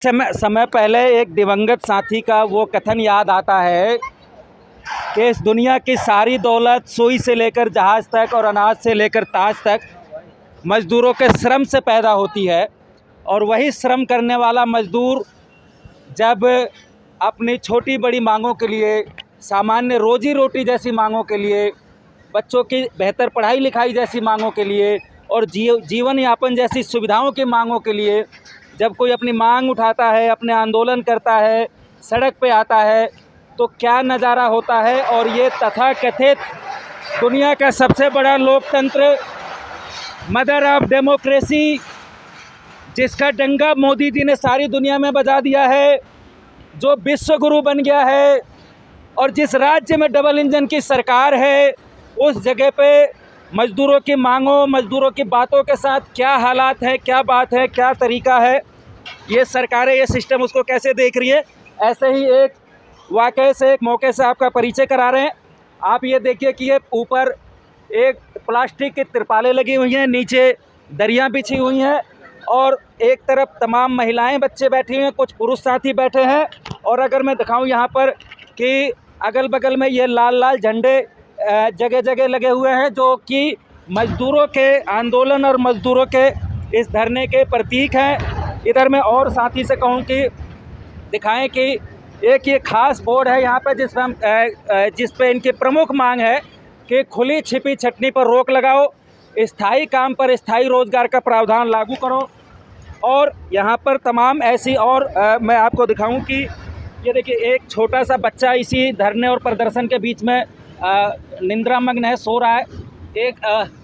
समय पहले एक दिवंगत साथी का वो कथन याद आता है कि इस दुनिया की सारी दौलत सुई से लेकर जहाज़ तक और अनाज से लेकर ताज तक मज़दूरों के श्रम से पैदा होती है। और वही श्रम करने वाला मज़दूर जब अपनी छोटी बड़ी मांगों के लिए, सामान्य रोजी रोटी जैसी मांगों के लिए, बच्चों की बेहतर पढ़ाई लिखाई जैसी मांगों के लिए और जीवन यापन जैसी सुविधाओं की मांगों के लिए जब कोई अपनी मांग उठाता है, अपने आंदोलन करता है, सड़क पे आता है, तो क्या नज़ारा होता है। और ये तथाकथित दुनिया का सबसे बड़ा लोकतंत्र, मदर ऑफ डेमोक्रेसी, जिसका डंका मोदी जी ने सारी दुनिया में बजा दिया है, जो विश्व गुरु बन गया है, और जिस राज्य में डबल इंजन की सरकार है, उस जगह पे मज़दूरों की मांगों, मज़दूरों की बातों के साथ क्या हालात है, क्या बात है, क्या तरीका है, ये सरकारें, ये सिस्टम उसको कैसे देख रही है। ऐसे ही एक वाक़ये से, एक मौके से आपका परिचय करा रहे हैं। आप ये देखिए कि ये ऊपर एक प्लास्टिक की तिरपालें लगी हुई हैं, नीचे दरियाँ बिछी हुई हैं और एक तरफ तमाम महिलाएं, बच्चे बैठे हुए हैं, कुछ पुरुष साथी बैठे हैं। और अगर मैं दिखाऊं यहाँ पर कि अगल बगल में ये लाल लाल झंडे जगह जगह लगे हुए हैं, जो कि मज़दूरों के आंदोलन और मज़दूरों के इस धरने के प्रतीक हैं। इधर मैं और साथी से कहूं कि दिखाएं कि एक ये खास बोर्ड है यहाँ पर जिस पे इनकी प्रमुख मांग है कि खुली छिपी छटनी पर रोक लगाओ, स्थायी काम पर स्थायी रोजगार का प्रावधान लागू करो। और यहाँ पर तमाम ऐसी और मैं आपको दिखाऊं कि ये देखिए, एक छोटा सा बच्चा इसी धरने और प्रदर्शन के बीच में निंद्रामग्न है, सो रहा है। एक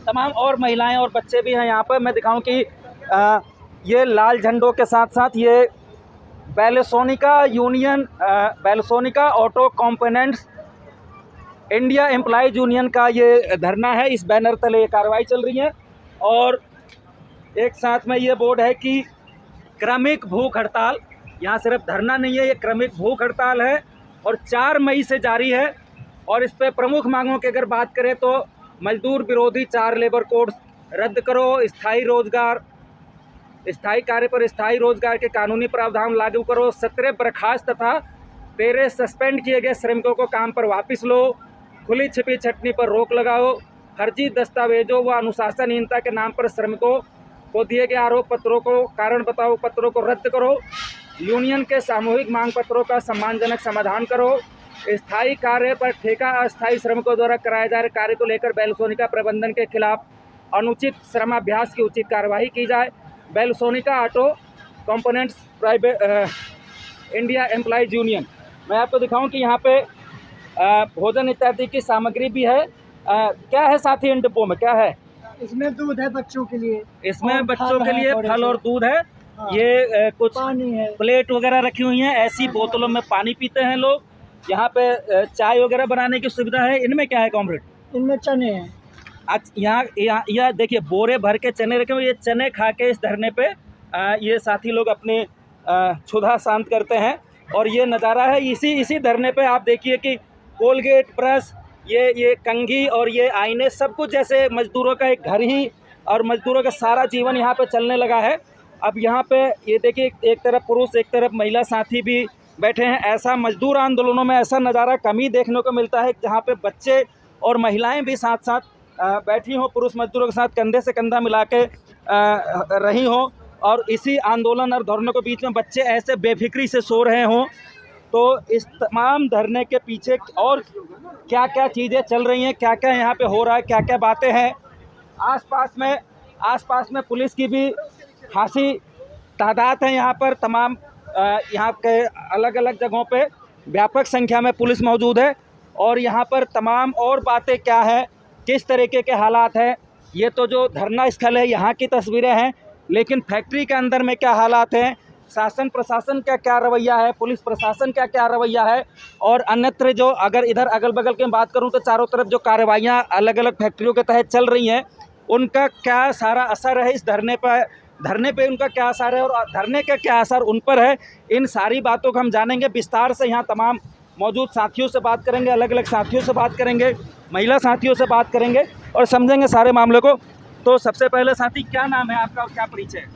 तमाम और महिलाएं और बच्चे भी हैं यहाँ पर। मैं दिखाऊं कि ये लाल झंडों के साथ साथ ये Belsonica auto components India employees union का ये धरना है। इस बैनर तले ये कार्रवाई चल रही है। और एक साथ में ये बोर्ड है कि क्रमिक भूख हड़ताल, यहाँ सिर्फ धरना नहीं है, ये क्रमिक भूख हड़ताल है और 4 मई से जारी है। और इस पे प्रमुख मांगों की अगर बात करें तो मजदूर विरोधी 4 लेबर कोड्स रद्द करो, स्थायी कार्य पर स्थायी रोजगार के कानूनी प्रावधान लागू करो, 17 बर्खास्त तथा 13 सस्पेंड किए गए श्रमिकों को काम पर वापस लो, खुली छिपी छटनी पर रोक लगाओ, फर्जी दस्तावेजों व अनुशासनहीनता के नाम पर श्रमिकों को दिए गए आरोप पत्रों को, कारण बताओ पत्रों को रद्द करो, यूनियन के सामूहिक मांग पत्रों का सम्मानजनक समाधान करो, स्थायी कार्य पर ठेका अस्थायी श्रमिकों द्वारा कराए जा रहे कार्य को लेकर बेलसोनिका प्रबंधन के खिलाफ अनुचित श्रमाभ्यास की उचित कार्रवाई की जाए, Belsonica auto components private India employees union. मैं आपको दिखाऊं कि यहाँ पे भोजन इत्यादि की सामग्री भी है। क्या है साथी इन डिब्बों में, क्या है? इसमें दूध है बच्चों के लिए, इसमें बच्चों के लिए फल और दूध है। हाँ, ये कुछ पानी है, प्लेट वगैरह रखी हुई हैं, ऐसी बोतलों में पानी पीते हैं लोग। यहाँ पे चाय वगैरह बनाने की सुविधा है। इनमें क्या है कॉमरेड? इनमें चने हैं। आज यहाँ देखिए, बोरे भर के चने रखे हुए। ये चने खा के इस धरने पे ये साथी लोग अपने क्षुधा शांत करते हैं। और ये नज़ारा है इसी धरने पे। आप देखिए कि कोलगेट, ब्रश, ये कंघी और ये आईने, सब कुछ जैसे मज़दूरों का एक घर ही, और मज़दूरों का सारा जीवन यहाँ पे चलने लगा है। अब यहाँ पे ये देखिए, एक तरफ पुरुष, एक तरफ महिला साथी भी बैठे हैं। ऐसा मजदूर आंदोलनों में ऐसा नज़ारा कम ही देखने को मिलता है, जहाँ पे बच्चे और महिलाएं भी साथ साथ बैठी हों, पुरुष मजदूरों के साथ कंधे से कंधा मिला के रही हों। और इसी आंदोलन और धरनों के बीच में बच्चे ऐसे बेफिक्री से सो रहे हों। तो इस तमाम धरने के पीछे और क्या क्या चीज़ें चल रही हैं, क्या क्या यहाँ पे हो रहा है, क्या क्या बातें हैं। आसपास में पुलिस की भी खासी तादाद है यहाँ पर। तमाम यहाँ के अलग अलग जगहों पे व्यापक संख्या में पुलिस मौजूद है। और यहाँ पर तमाम और बातें क्या है, किस तरीके के हालात हैं, ये तो जो धरना स्थल है यहाँ की तस्वीरें हैं, लेकिन फैक्ट्री के अंदर में क्या हालात हैं, शासन प्रशासन का क्या रवैया है, पुलिस प्रशासन का क्या रवैया है। और अन्यत्र जो, अगर इधर अगल बगल की बात करूं तो चारों तरफ जो कार्रवाइयाँ अलग अलग फैक्ट्रियों के तहत चल रही हैं, उनका क्या सारा असर है इस धरने पे उनका क्या असर है, और धरने का क्या असर उन पर है। इन सारी बातों को हम जानेंगे विस्तार से। यहाँ तमाम मौजूद साथियों से बात करेंगे, अलग अलग साथियों से बात करेंगे, महिला साथियों से बात करेंगे और समझेंगे सारे मामले को। तो सबसे पहले साथी, क्या नाम है आपका और क्या परिचय है?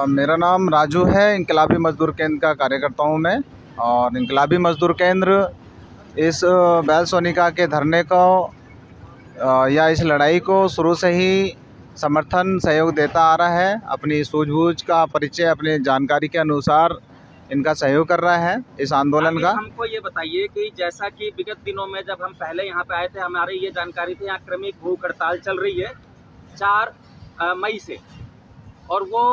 मेरा नाम राजू है। इनकलाबी मज़दूर केंद्र का कार्यकर्ता हूँ मैं। और इनकलाबी मज़दूर केंद्र इस बैल सोनिका के धरने को या इस लड़ाई को शुरू से ही समर्थन सहयोग देता आ रहा है। अपनी सूझबूझ का परिचय अपनी जानकारी के अनुसार इनका सहयोग कर रहा है इस आंदोलन का। हमको ये बताइए कि जैसा कि विगत दिनों में जब हम पहले यहाँ पे आए थे, हमारी ये जानकारी थी यहाँ क्रमिक भूख हड़ताल चल रही है 4 मई से, और वो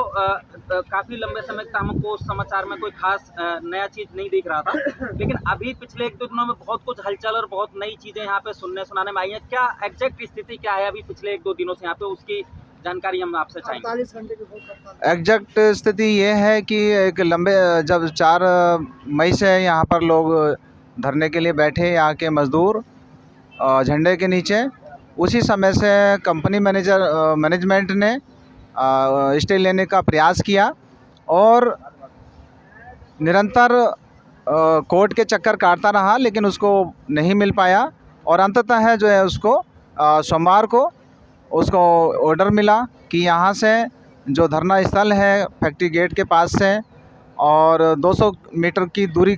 काफ़ी लंबे समय तक हमको उस समाचार में कोई खास नया चीज़ नहीं दिख रहा था। लेकिन अभी पिछले 1-2 दिनों में बहुत कुछ हलचल और बहुत नई चीज़ें यहाँ पे सुनाने में आई हैं। क्या एग्जैक्ट स्थिति क्या है अभी पिछले 1-2 दिनों से यहाँ पे, उसकी जानकारी हम आपसे चाहेंगे। 48 घंटे की भूख हड़ताल। एग्जैक्ट स्थिति ये है कि एक जब 4 मई से यहाँ पर लोग धरने के लिए बैठे यहाँ के मज़दूर झंडे के नीचे, उसी समय से कंपनी मैनेजमेंट ने स्टे लेने का प्रयास किया और निरंतर कोर्ट के चक्कर काटता रहा, लेकिन उसको नहीं मिल पाया। और अंततः जो है उसको सोमवार को उसको ऑर्डर मिला कि यहाँ से जो धरना स्थल है फैक्ट्री गेट के पास से और 200 मीटर की दूरी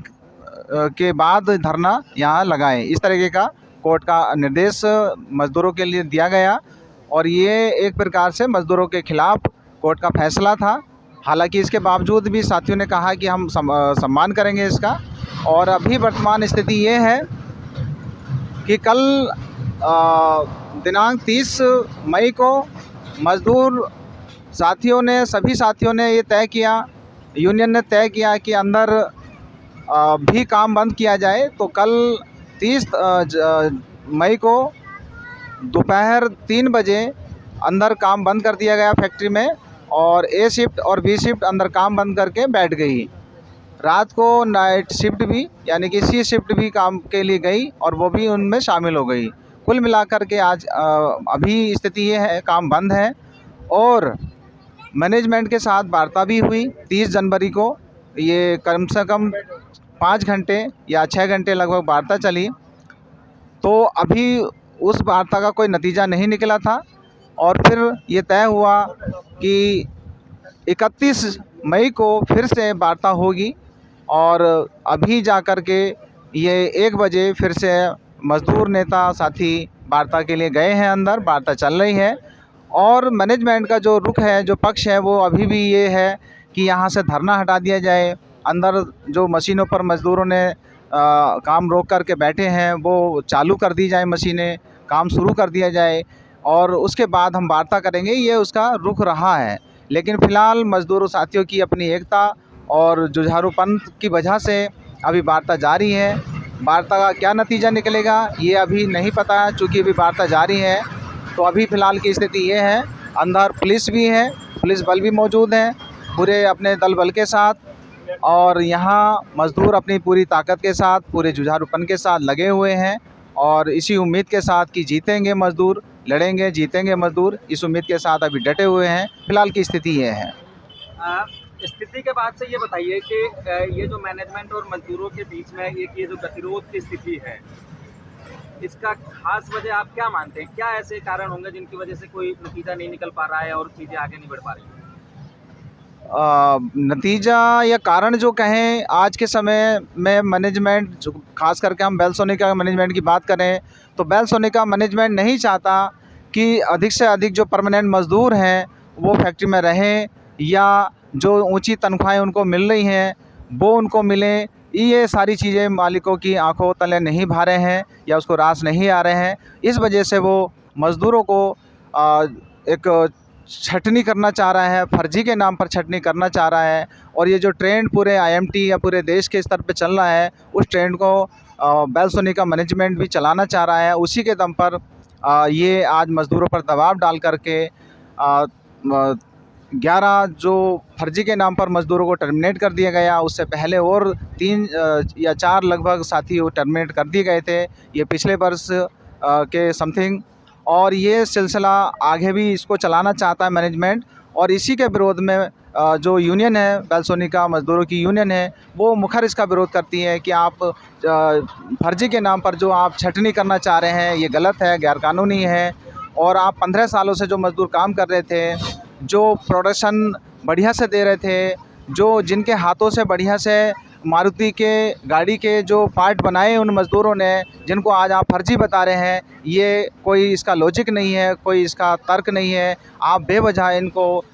के बाद धरना यहाँ लगाएं। इस तरीके का कोर्ट का निर्देश मज़दूरों के लिए दिया गया और ये एक प्रकार से मज़दूरों के खिलाफ़ कोर्ट का फैसला था। हालांकि इसके बावजूद भी साथियों ने कहा कि हम सम्मान करेंगे इसका। और अभी वर्तमान स्थिति ये है कि कल दिनांक 30 मई को मज़दूर सभी साथियों ने ये तय किया, यूनियन ने तय किया कि अंदर भी काम बंद किया जाए। तो कल 30 मई को दोपहर 3 बजे अंदर काम बंद कर दिया गया फैक्ट्री में, और ए शिफ्ट और बी शिफ्ट अंदर काम बंद करके बैठ गई। रात को नाइट शिफ्ट भी यानी कि सी शिफ्ट भी काम के लिए गई और वो भी उनमें शामिल हो गई। कुल मिलाकर के आज अभी स्थिति ये है, काम बंद है। और मैनेजमेंट के साथ वार्ता भी हुई 30 जनवरी को। ये कम से कम 5 घंटे या 6 घंटे लगभग वार्ता चली। तो अभी उस वार्ता का कोई नतीजा नहीं निकला था और फिर ये तय हुआ कि 31 मई को फिर से वार्ता होगी। और अभी जा कर के ये 1 बजे फिर से मज़दूर नेता साथी वार्ता के लिए गए हैं, अंदर वार्ता चल रही है। और मैनेजमेंट का जो रुख है, जो पक्ष है, वो अभी भी ये है कि यहाँ से धरना हटा दिया जाए। अंदर जो मशीनों पर मज़दूरों ने काम रोक कर के बैठे हैं वो चालू कर दी जाए, मशीनें काम शुरू कर दिया जाए और उसके बाद हम वार्ता करेंगे। ये उसका रुख रहा है। लेकिन फ़िलहाल मज़दूरों साथियों की अपनी एकता और जुझारूपन की वजह से अभी वार्ता जारी है। वार्ता का क्या नतीजा निकलेगा ये अभी नहीं पता है, चूँकि अभी वार्ता जारी है। तो अभी फ़िलहाल की स्थिति ये है, अंदर पुलिस भी है, पुलिस बल भी मौजूद है पूरे अपने दल बल के साथ। और यहाँ मज़दूर अपनी पूरी ताकत के साथ, पूरे जुझारूपन के साथ लगे हुए हैं और इसी उम्मीद के साथ कि जीतेंगे मज़दूर, लड़ेंगे जीतेंगे मज़दूर, इस उम्मीद के साथ अभी डटे हुए हैं। फ़िलहाल की स्थिति ये है। स्थिति के बाद से ये बताइए कि ये जो मैनेजमेंट और मज़दूरों के बीच में एक ये जो गतिरोध की स्थिति है, इसका खास वजह आप क्या मानते हैं? क्या ऐसे कारण होंगे जिनकी वजह से कोई नतीजा नहीं निकल पा रहा है और चीज़ें आगे नहीं बढ़ पा रही हैं? नतीजा या कारण जो कहें, आज के समय में मैनेजमेंट जो खास करके हम बैल सोनिका मैनेजमेंट की बात करें तो बैल सोनिका मैनेजमेंट नहीं चाहता कि अधिक से अधिक जो परमानेंट मज़दूर हैं वो फैक्ट्री में रहें या जो ऊंची तनख्वाहें उनको मिल रही हैं वो उनको मिलें। ये सारी चीज़ें मालिकों की आंखों तले नहीं भा रहे हैं या उसको रास नहीं आ रहे हैं। इस वजह से वो मज़दूरों को एक छटनी करना चाह रहा है, फर्जी के नाम पर छटनी करना चाह रहा है। और ये जो ट्रेंड पूरे आईएमटी या पूरे देश के स्तर पे चल रहा है, उस ट्रेंड को बैल सोनिका मैनेजमेंट भी चलाना चाह रहा है। उसी के दम पर ये आज मज़दूरों पर दबाव डाल करके 11 जो फर्जी के नाम पर मज़दूरों को टर्मिनेट कर दिया गया, उससे पहले और 3 या 4 लगभग साथी वो टर्मिनेट कर दिए गए थे ये पिछले वर्ष के समथिंग। और ये सिलसिला आगे भी इसको चलाना चाहता है मैनेजमेंट। और इसी के विरोध में जो यूनियन है, बैल सोनिका मज़दूरों की यूनियन है, वो मुखर इसका विरोध करती है कि आप फर्जी के नाम पर जो आप छटनी करना चाह रहे हैं ये गलत है, गैरकानूनी है। और आप 15 सालों से जो मज़दूर काम कर रहे थे, जो प्रोडक्शन बढ़िया से दे रहे थे, जो जिनके हाथों से बढ़िया से मारुति के गाड़ी के जो पार्ट बनाए उन मज़दूरों ने, जिनको आज आप फर्जी बता रहे हैं, ये कोई इसका लॉजिक नहीं है, कोई इसका तर्क नहीं है। आप बेवजह इनको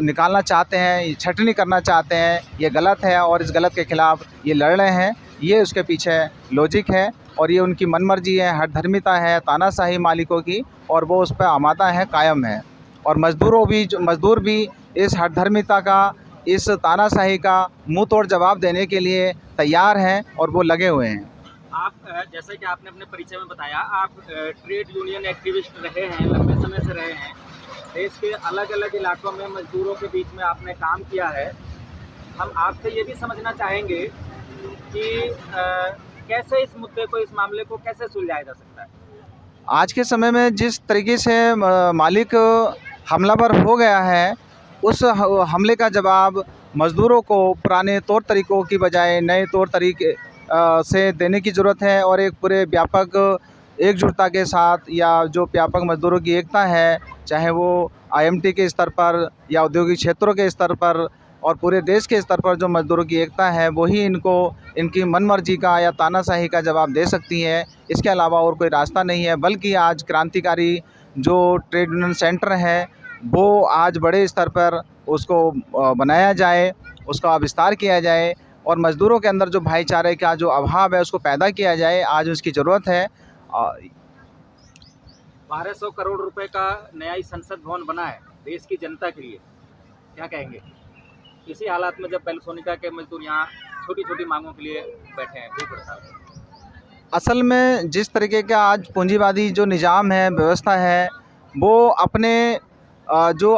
निकालना चाहते हैं, छटनी करना चाहते हैं, ये गलत है और इस गलत के ख़िलाफ़ ये लड़ रहे हैं। ये उसके पीछे लॉजिक है और ये उनकी मनमर्जी है, हठधर्मिता है, तानाशाही मालिकों की, और वो उस पर आमादा है, कायम है। और मज़दूर भी इस हठधर्मिता का, इस तानाशाही का मुंह तोड़ जवाब देने के लिए तैयार हैं और वो लगे हुए हैं। आप जैसे कि आपने अपने परिचय में बताया, आप ट्रेड यूनियन एक्टिविस्ट रहे हैं, लंबे समय से रहे हैं, देश के अलग अलग इलाकों में मजदूरों के बीच में आपने काम किया है। हम आपसे ये भी समझना चाहेंगे कि कैसे इस मुद्दे को, इस मामले को कैसे सुलझाया जा सकता है? आज के समय में जिस तरीके से मालिक हमलावर हो गया है, उस हमले का जवाब मज़दूरों को पुराने तौर तरीक़ों की बजाय नए तौर तरीके से देने की ज़रूरत है और एक पूरे व्यापक एकजुटता के साथ, या जो व्यापक मज़दूरों की एकता है, चाहे वो आईएमटी के स्तर पर या औद्योगिक क्षेत्रों के स्तर पर और पूरे देश के स्तर पर जो मज़दूरों की एकता है, वही इनको इनकी मनमर्जी का या तानाशाही का जवाब दे सकती है। इसके अलावा और कोई रास्ता नहीं है। बल्कि आज क्रांतिकारी जो ट्रेड यूनियन सेंटर है, वो आज बड़े स्तर पर उसको बनाया जाए, उसका विस्तार किया जाए और मज़दूरों के अंदर जो भाईचारे का जो अभाव है, उसको पैदा किया जाए। आज उसकी ज़रूरत है। 1200 करोड़ रुपए का नया ही संसद भवन बना है देश की जनता के लिए, क्या कहेंगे इसी हालात में जब पेल्सोनिका के मजदूर यहाँ छोटी छोटी मांगों के लिए बैठे हैं भूख हड़ताल? असल में जिस तरीके का आज पूंजीवादी जो निज़ाम है, व्यवस्था है, वो अपने जो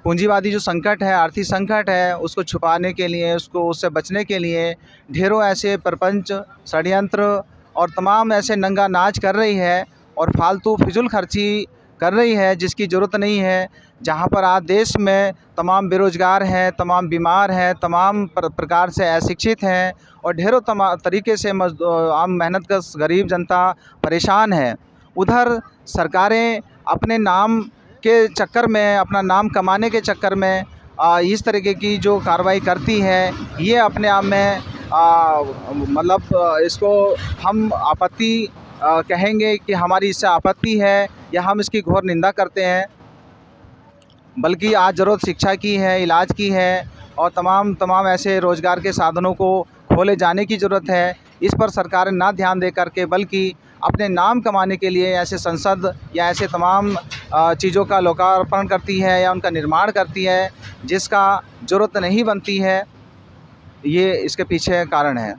पूंजीवादी जो संकट है, आर्थिक संकट है, उसको छुपाने के लिए, उससे बचने के लिए ढेरों ऐसे प्रपंच, षड्यंत्र और तमाम ऐसे नंगा नाच कर रही है और फालतू फिजूल खर्ची कर रही है, जिसकी ज़रूरत नहीं है। जहाँ पर आज देश में तमाम बेरोज़गार हैं, तमाम बीमार हैं, तमाम प्रकार से अशिक्षित हैं और ढेरों तरीके से आम मेहनतकश गरीब जनता परेशान है, उधर सरकारें अपने नाम के चक्कर में, अपना नाम कमाने के चक्कर में इस तरीके की जो कार्रवाई करती है, ये अपने आप में मतलब इसको हम आपत्ति कहेंगे कि हमारी इससे आपत्ति है या हम इसकी घोर निंदा करते हैं। बल्कि आज ज़रूरत शिक्षा की है, इलाज की है और तमाम ऐसे रोज़गार के साधनों को खोले जाने की ज़रूरत है। इस पर सरकारें ना ध्यान दे करके बल्कि अपने नाम कमाने के लिए ऐसे संसद या ऐसे तमाम चीज़ों का लोकार्पण करती है या उनका निर्माण करती है, जिसका ज़रूरत नहीं बनती है। ये इसके पीछे कारण है।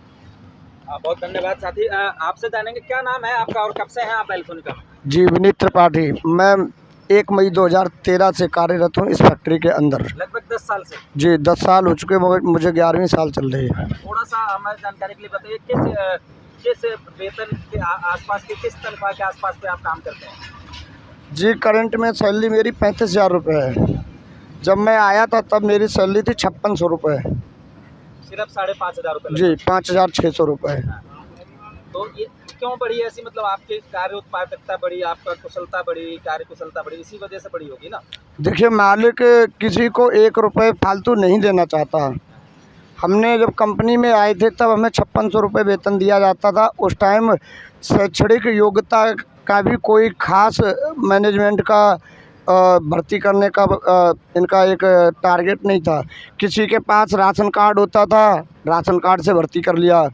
बहुत धन्यवाद साथी। आपसे जानेंगे क्या नाम है आपका और कब से हैं आप पेल्सोनिका में? जी, विनीत त्रिपाठी। मैं 1 मई 2013 से कार्यरत हूँ इस फैक्ट्री के अंदर। लगभग 10 साल से? जी, 10 साल हो चुके, मगर मुझे 11वीं साल चल रही है। थोड़ा सा हमारी जानकारी के लिए बताइए, किस वेतन के आसपास के, किस तनख्वाह के आसपास पे आप काम करते हैं? जी, करंट में सैलरी मेरी 35,000 रुपये है। जब मैं आया था तब मेरी सैलरी थी 5600 रुपये। सिर्फ 5,500 रुपये? जी, 5,600 रुपये। तो ये क्यों बढ़ी ऐसी, मतलब आपकी कार्य उत्पादकता बढ़ी, आपका कुशलता बढ़ी, कार्य कुशलता बढ़ी, इसी वजह से बढ़ी होगी ना? देखिए, मालिक किसी को 1 रुपये फालतू नहीं देना चाहता। हमने जब कंपनी में आए थे तब हमें 5600 रुपये वेतन दिया जाता था। उस टाइम शैक्षणिक योग्यता का भी कोई ख़ास मैनेजमेंट का भर्ती करने का इनका एक टारगेट नहीं था। किसी के पास राशन कार्ड होता था, राशन कार्ड से भर्ती कर लिया।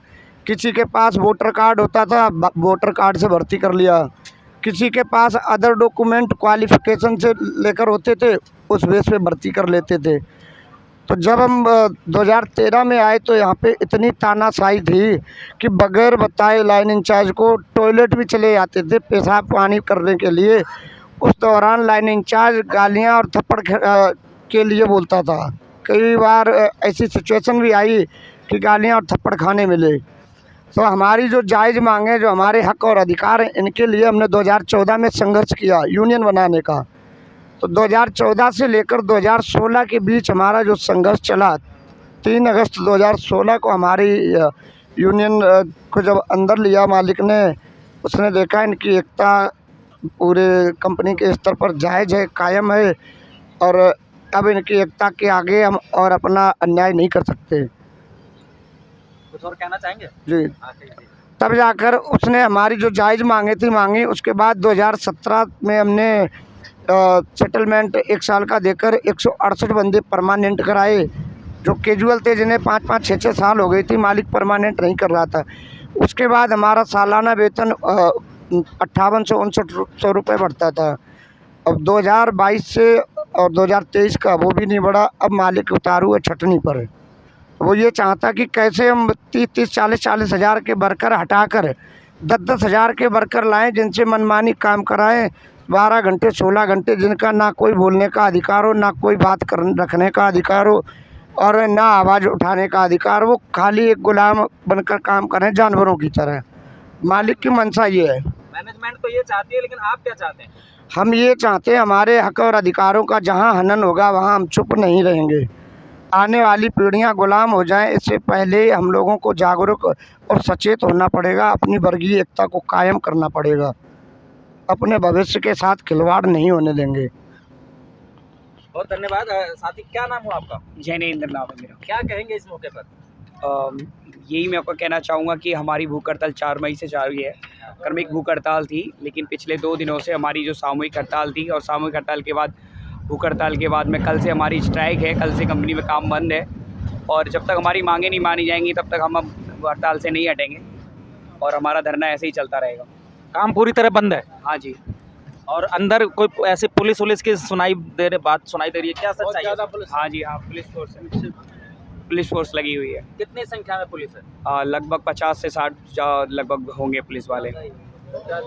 किसी के पास वोटर कार्ड होता था, वोटर कार्ड से भर्ती कर लिया। किसी के पास अदर डॉक्यूमेंट क्वालिफ़िकेशन से लेकर होते थे, उस बेस पे भर्ती कर लेते थे। तो जब हम 2013 में आए तो यहाँ पे इतनी तानाशाही थी कि बगैर बताए लाइन इंचार्ज को टॉयलेट भी चले जाते थे पेशाब पानी करने के लिए। उस दौरान लाइन इंचार्ज गालियाँ और थप्पड़ के लिए बोलता था। कई बार ऐसी सिचुएशन भी आई कि गालियाँ और थप्पड़ खाने मिले। तो हमारी जो जायज़ मांगें, जो हमारे हक़ और अधिकार हैं, इनके लिए हमने 2014 में संघर्ष किया यूनियन बनाने का। तो 2014 से लेकर 2016 के बीच हमारा जो संघर्ष चला, 3 अगस्त 2016 को हमारी यूनियन को जब अंदर लिया मालिक ने, उसने देखा इनकी एकता पूरे कंपनी के स्तर पर जायज़ है, कायम है और अब इनकी एकता के आगे हम और अपना अन्याय नहीं कर सकते। कुछ और कहना चाहेंगे? जी। आखिर जी। तब जाकर उसने हमारी जो जायज़ मांगी, उसके बाद 2017 में हमने सेटलमेंट 1 साल का देकर 168 बंदे परमानेंट कराए। जो कैजुअल थे जिन्हें 5-5, 6-6 साल हो गई थी, मालिक परमानेंट नहीं कर रहा था। उसके बाद हमारा सालाना वेतन 58-59 रुपये बढ़ता था। अब 2022 से और 2023 का वो भी नहीं बढ़ा। अब मालिक उतारू है छटनी पर। वो ये चाहता कि कैसे हम 30-30, 40-40 हज़ार के वर्कर हटाकर 10-10 हज़ार के वर्कर लाएं, जिनसे मनमानी काम कराएं, 12 घंटे 16 घंटे, जिनका ना कोई बोलने का अधिकार हो, ना कोई बात रखने का अधिकार हो और ना आवाज़ उठाने का अधिकार। वो खाली एक गुलाम बनकर काम करें, जानवरों की तरह। मालिक की मंशा ये है। मैनेजमेंट तो ये चाहती है, लेकिन आप क्या चाहते हैं? हम ये चाहते हैं हमारे हक और अधिकारों का जहाँ हनन होगा वहाँ हम चुप नहीं रहेंगे। आने वाली पीढ़ियाँ गुलाम हो जाएं, इससे पहले हम लोगों को जागरूक और सचेत होना पड़ेगा। अपनी वर्गीय एकता को कायम करना पड़ेगा। अपने भविष्य के साथ खिलवाड़ नहीं होने देंगे। बहुत धन्यवाद। साथी, क्या नाम हो आपका? जैनेंद्र नाम है मेरा। क्या कहेंगे इस मौके पर? यही मैं आपको कहना चाहूँगा कि हमारी भूख हड़ताल 4 मई से जारी है। क्रमिक भूख हड़ताल थी, लेकिन पिछले 2 दिनों से हमारी जो सामूहिक हड़ताल थी, और सामूहिक हड़ताल के बाद भूख हड़ताल के बाद में कल से हमारी स्ट्राइक है। कल से कंपनी में काम बंद है, और जब तक हमारी मांगें नहीं मानी जाएंगी तब तक हम अब हड़ताल से नहीं हटेंगे और हमारा धरना ऐसे ही चलता रहेगा। काम पूरी तरह बंद है हाँ जी। और अंदर कोई ऐसे पुलिस की बात सुनाई दे रही है, क्या सच्चाई है? हाँ जी, हाँ, पुलिस फोर्स लगी हुई है। कितनी संख्या में पुलिस है? लगभग 50 से 60 लगभग होंगे पुलिस वाले।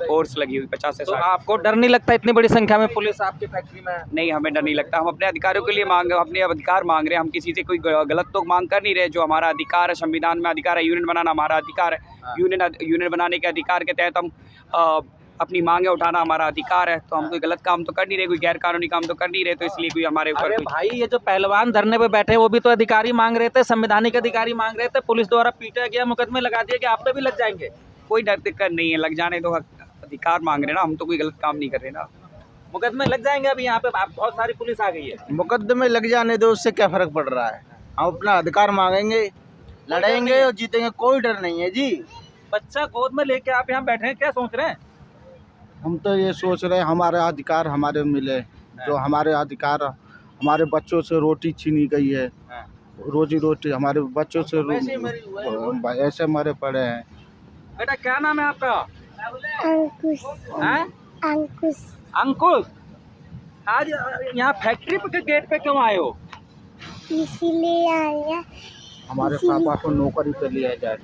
फोर्स लगी हुई 50 से तो 60। आपको डर नहीं लगता इतनी बड़ी संख्या में पुलिस आपकी फैक्ट्री में है? नहीं, हमें डर नहीं लगता। हम अपने अधिकारों के लिए अपने अधिकार मांग रहे हैं। हम किसी से कोई गलत तो मांग कर नहीं रहे। जो हमारा अधिकार है, संविधान में अधिकार है, यूनियन बनाना हमारा अधिकार है। यूनियन बनाने के अधिकार के तहत हम अपनी मांगें उठाना हमारा अधिकार है। तो हम कोई गलत काम तो कर नहीं रहे, कोई गैर कानूनी काम तो कर नहीं रहे, तो इसलिए कोई हमारे ऊपर। अरे भाई, ये जो पहलवान धरने पे बैठे वो भी तो अधिकारी मांग रहे थे, संवैधानिक अधिकारी मांग रहे थे। पुलिस द्वारा पीटा गया, मुकदमे लगा दिए कि आप पे भी लग जाएंगे। कोई डर दिक्कत नहीं है, लग जाने तो। अधिकार मांग रहे हैं ना, हम तो कोई गलत काम नहीं कर रहे ना। मुकदमे लग जाएंगे। अभी यहाँ पे बहुत सारी पुलिस आ गई है। मुकदमे लग जाने दो, उससे क्या फ़र्क पड़ रहा है। हम अपना अधिकार मांगेंगे, लड़ेंगे और जीतेंगे, कोई डर नहीं है जी। बच्चा गोद में लेके आप यहाँ बैठे हैं, क्या सोच रहे हैं? हम तो ये सोच रहे हैं हमारे अधिकार हमारे मिले। जो हमारे अधिकार, हमारे बच्चों से रोटी छीनी गई है, रोजी रोटी हमारे बच्चों से ऐसे मरे पड़े हैं। बेटा, क्या नाम है आपका? अंकुश। हैं? अंकुश। अंकुश, आज यहाँ फैक्ट्री के गेट पे क्यों आए हो? इसीलिए आया हमारे पापा को नौकरी पे लिया जाए।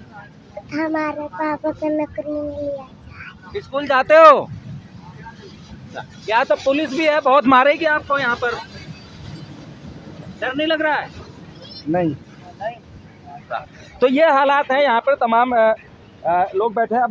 हमारे पापा को नौकरी में लिया। स्कूल जाते हो? यहाँ तो पुलिस भी है, बहुत मारेगी आपको यहाँ पर। डर नहीं लग रहा है? नहीं। तो ये हालात है यहाँ पर, तमाम लोग बैठे हैं।